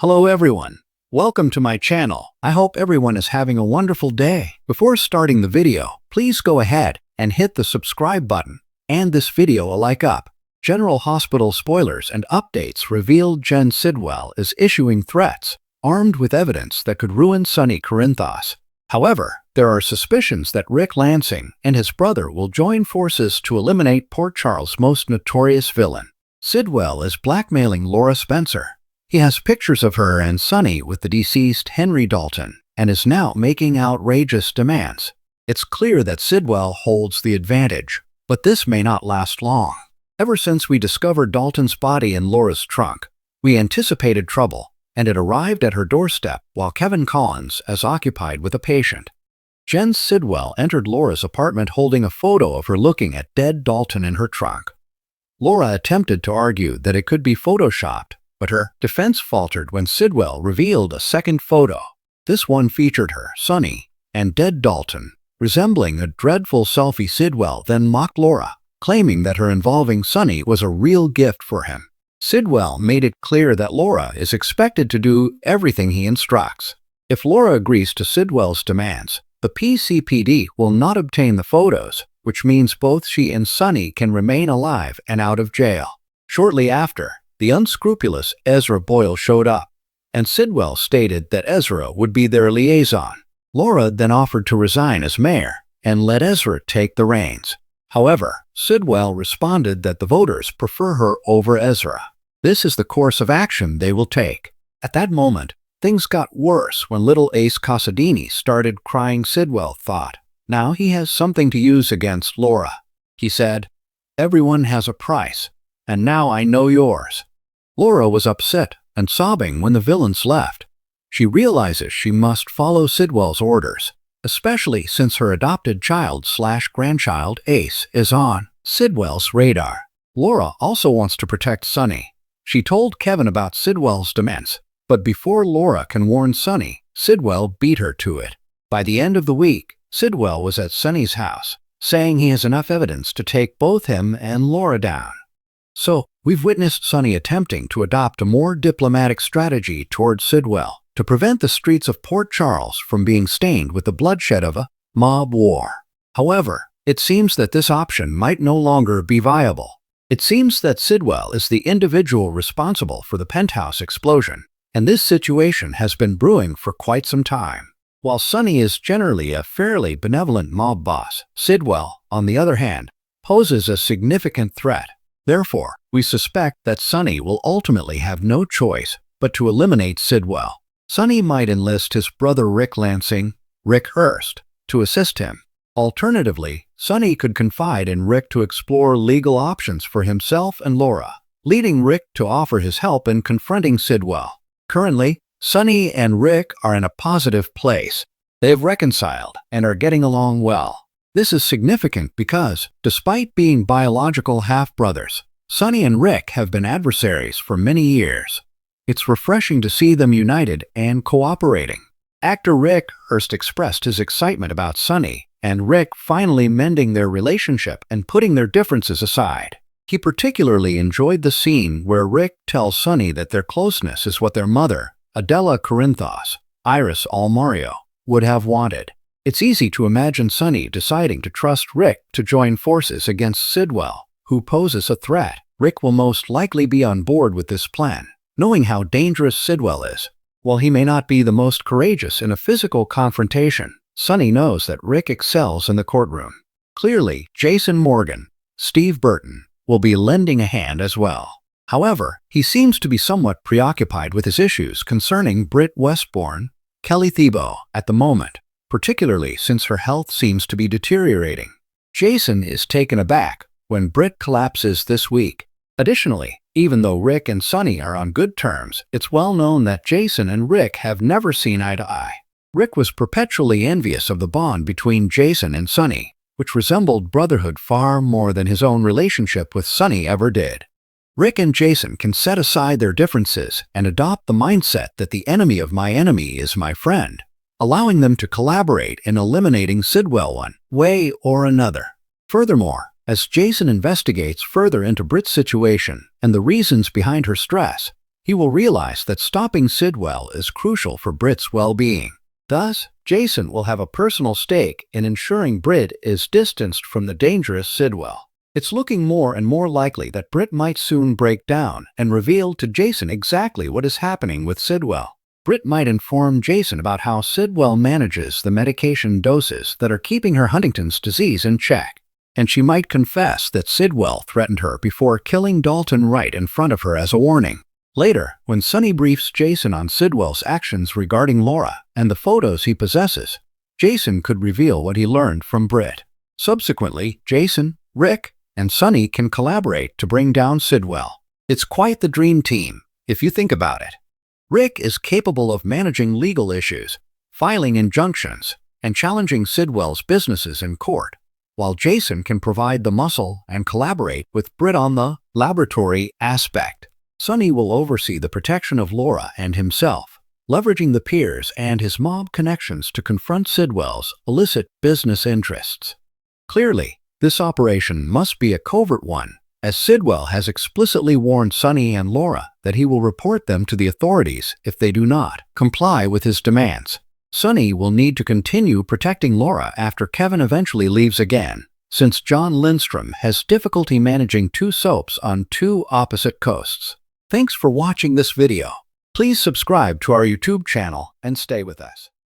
Hello everyone. Welcome to my channel. I hope everyone is having a wonderful day. Before starting the video, please go ahead and hit the subscribe button and this video a like up. General Hospital spoilers and updates revealed Jen Sidwell is issuing threats, armed with evidence that could ruin Sonny Corinthos. However, there are suspicions that Ric Lansing and his brother will join forces to eliminate Port Charles' most notorious villain. Sidwell is blackmailing Laura Spencer. He has pictures of her and Sonny with the deceased Henry Dalton and is now making outrageous demands. It's clear that Sidwell holds the advantage, but this may not last long. Ever since we discovered Dalton's body in Laura's trunk, we anticipated trouble, and it arrived at her doorstep while Kevin Collins is occupied with a patient. Jen Sidwell entered Laura's apartment holding a photo of her looking at dead Dalton in her trunk. Laura attempted to argue that it could be photoshopped, but her defense faltered when Sidwell revealed a second photo. This one featured her, Sonny, and dead Dalton, resembling a dreadful selfie. Sidwell then mocked Laura, claiming that her involving Sonny was a real gift for him. Sidwell made it clear that Laura is expected to do everything he instructs. If Laura agrees to Sidwell's demands, the PCPD will not obtain the photos, which means both she and Sonny can remain alive and out of jail. Shortly after, the unscrupulous Ezra Boyle showed up, and Sidwell stated that Ezra would be their liaison. Laura then offered to resign as mayor and let Ezra take the reins. However, Sidwell responded that the voters prefer her over Ezra. This is the course of action they will take. At that moment, things got worse when little Ace Casadini started crying. Sidwell thought, now he has something to use against Laura. He said, "Everyone has a price, and now I know yours." Laura was upset and sobbing when the villains left. She realizes she must follow Sidwell's orders, especially since her adopted child/grandchild Ace is on Sidwell's radar. Laura also wants to protect Sonny. She told Kevin about Sidwell's demands, but before Laura can warn Sonny, Sidwell beat her to it. By the end of the week, Sidwell was at Sonny's house, saying he has enough evidence to take both him and Laura down. So, we've witnessed Sonny attempting to adopt a more diplomatic strategy towards Sidwell to prevent the streets of Port Charles from being stained with the bloodshed of a mob war. However, it seems that this option might no longer be viable. It seems that Sidwell is the individual responsible for the penthouse explosion, and this situation has been brewing for quite some time. While Sonny is generally a fairly benevolent mob boss, Sidwell, on the other hand, poses a significant threat. Therefore, we suspect that Sonny will ultimately have no choice but to eliminate Sidwell. Sonny might enlist his brother Ric Lansing, Rick Hurst, to assist him. Alternatively, Sonny could confide in Ric to explore legal options for himself and Laura, leading Ric to offer his help in confronting Sidwell. Currently, Sonny and Ric are in a positive place. They have reconciled and are getting along well. This is significant because, despite being biological half-brothers, Sonny and Ric have been adversaries for many years. It's refreshing to see them united and cooperating. Actor Rick Hurst expressed his excitement about Sonny and Ric finally mending their relationship and putting their differences aside. He particularly enjoyed the scene where Ric tells Sonny that their closeness is what their mother, Adela Corinthos, Iris Almario, would have wanted. It's easy to imagine Sonny deciding to trust Ric to join forces against Sidwell, who poses a threat. Ric will most likely be on board with this plan, knowing how dangerous Sidwell is. While he may not be the most courageous in a physical confrontation, Sonny knows that Ric excels in the courtroom. Clearly, Jason Morgan, Steve Burton, will be lending a hand as well. However, he seems to be somewhat preoccupied with his issues concerning Britt Westbourne, Kelly Thibault, at the moment, particularly since her health seems to be deteriorating. Jason is taken aback when Britt collapses this week. Additionally, even though Ric and Sonny are on good terms, it's well known that Jason and Ric have never seen eye to eye. Ric was perpetually envious of the bond between Jason and Sonny, which resembled brotherhood far more than his own relationship with Sonny ever did. Ric and Jason can set aside their differences and adopt the mindset that the enemy of my enemy is my friend, allowing them to collaborate in eliminating Sidwell one way or another. Furthermore, as Jason investigates further into Britt's situation and the reasons behind her stress, He will realize that stopping Sidwell is crucial for Britt's well-being. Thus, Jason will have a personal stake in ensuring Britt is distanced from the dangerous Sidwell. It's looking more and more likely that Britt might soon break down and reveal to Jason exactly what is happening with Sidwell. Britt might inform Jason about how Sidwell manages the medication doses that are keeping her Huntington's disease in check. And she might confess that Sidwell threatened her before killing Dalton right in front of her as a warning. Later, when Sonny briefs Jason on Sidwell's actions regarding Laura and the photos he possesses, Jason could reveal what he learned from Britt. Subsequently, Jason, Ric, and Sonny can collaborate to bring down Sidwell. It's quite the dream team, if you think about it. Ric is capable of managing legal issues, filing injunctions, and challenging Sidwell's businesses in court, while Jason can provide the muscle and collaborate with Britt on the laboratory aspect. Sonny will oversee the protection of Laura and himself, leveraging the peers and his mob connections to confront Sidwell's illicit business interests. Clearly, this operation must be a covert one, as Sidwell has explicitly warned Sonny and Laura that he will report them to the authorities if they do not comply with his demands. Sonny will need to continue protecting Laura after Kevin eventually leaves again, since John Lindstrom has difficulty managing two soaps on two opposite coasts. Thanks for watching this video. Please subscribe to our YouTube channel and stay with us.